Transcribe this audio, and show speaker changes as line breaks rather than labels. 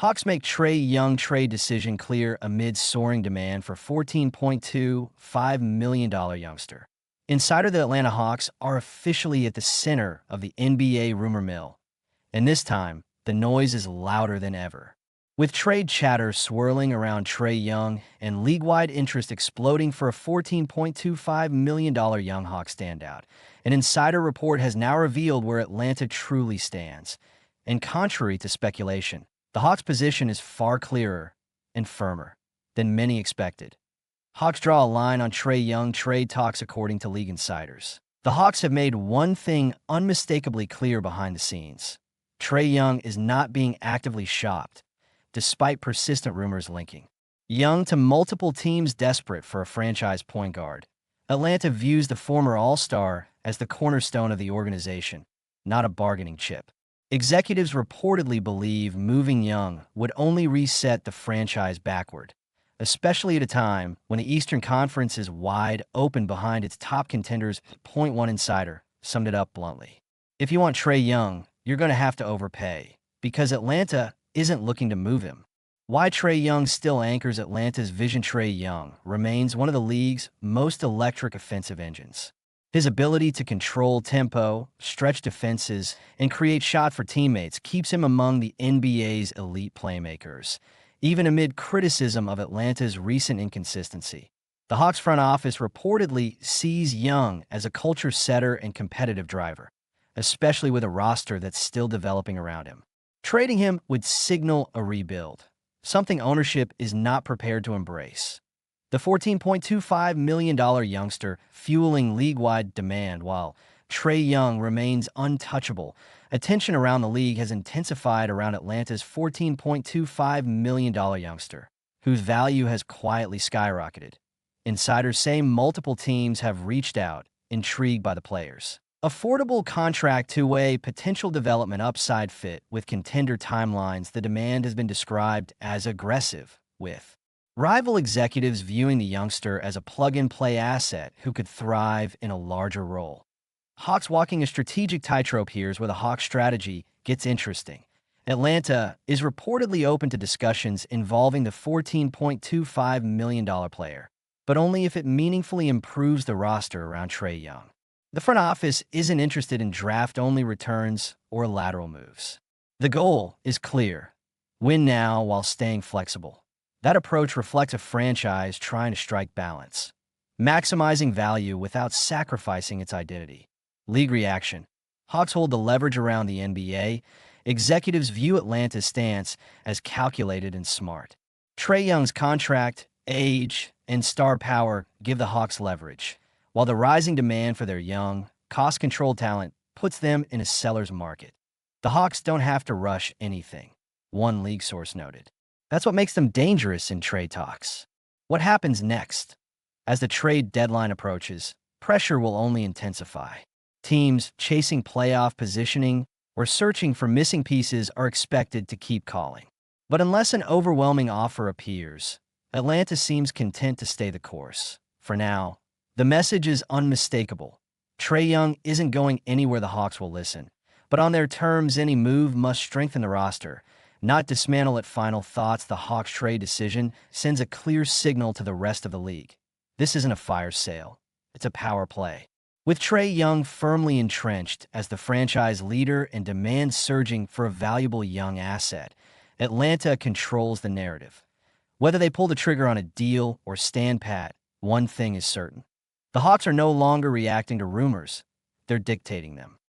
Hawks make Trae Young trade decision clear amid soaring demand for $14.25 million youngster. Insider the Atlanta Hawks are officially at the center of the NBA rumor mill, and this time, the noise is louder than ever. With trade chatter swirling around Trae Young and league-wide interest exploding for a $14.25 million Young Hawks standout, an insider report has now revealed where Atlanta truly stands. And contrary to speculation, the Hawks' position is far clearer and firmer than many expected. Hawks draw a line on Trae Young trade talks according to league insiders. The Hawks have made one thing unmistakably clear behind the scenes. Trae Young is not being actively shopped, despite persistent rumors linking Young to multiple teams desperate for a franchise point guard. Atlanta views the former All-Star as the cornerstone of the organization, not a bargaining chip. Executives reportedly believe moving Young would only reset the franchise backward, especially at a time when the Eastern Conference is wide open behind its top contenders. Point one insider summed it up bluntly. If you want Trae Young, you're going to have to overpay, because Atlanta isn't looking to move him. Why Trae Young still anchors Atlanta's vision. Trae Young remains one of the league's most electric offensive engines. His ability to control tempo, stretch defenses, and create shots for teammates keeps him among the NBA's elite playmakers, even amid criticism of Atlanta's recent inconsistency. The Hawks front office reportedly sees Young as a culture setter and competitive driver, especially with a roster that's still developing around him. Trading him would signal a rebuild, something ownership is not prepared to embrace. The $14.25 million youngster fueling league-wide demand while Trae Young remains untouchable. Attention around the league has intensified around Atlanta's $14.25 million youngster, whose value has quietly skyrocketed. Insiders say multiple teams have reached out, intrigued by the player's affordable contract, two-way potential development upside fit with contender timelines. The demand has been described as aggressive, with rival executives viewing the youngster as a plug-and-play asset who could thrive in a larger role. Hawks walking a strategic tightrope. Here's where the Hawks strategy gets interesting. Atlanta is reportedly open to discussions involving the $14.25 million player, but only if it meaningfully improves the roster around Trae Young. The front office isn't interested in draft-only returns or lateral moves. The goal is clear: win now while staying flexible. That approach reflects a franchise trying to strike balance, maximizing value without sacrificing its identity. League reaction: Hawks hold the leverage around the NBA. Executives view Atlanta's stance as calculated and smart. Trae Young's contract, age, and star power give the Hawks leverage, while the rising demand for their young, cost-controlled talent puts them in a seller's market. The Hawks don't have to rush anything, one league source noted. That's what makes them dangerous in trade talks. What happens next? As the trade deadline approaches, pressure will only intensify. Teams chasing playoff positioning or searching for missing pieces are expected to keep calling. But unless an overwhelming offer appears, Atlanta seems content to stay the course. For now, the message is unmistakable. Trae Young isn't going anywhere. The Hawks will listen, but on their terms. Any move must strengthen the roster, not dismantle it. Final thoughts: the Hawks trade decision sends a clear signal to the rest of the league. This isn't a fire sale, it's a power play. With Trae Young firmly entrenched as the franchise leader and demand surging for a valuable young asset, Atlanta controls the narrative. Whether they pull the trigger on a deal or stand pat, one thing is certain: the Hawks are no longer reacting to rumors, they're dictating them.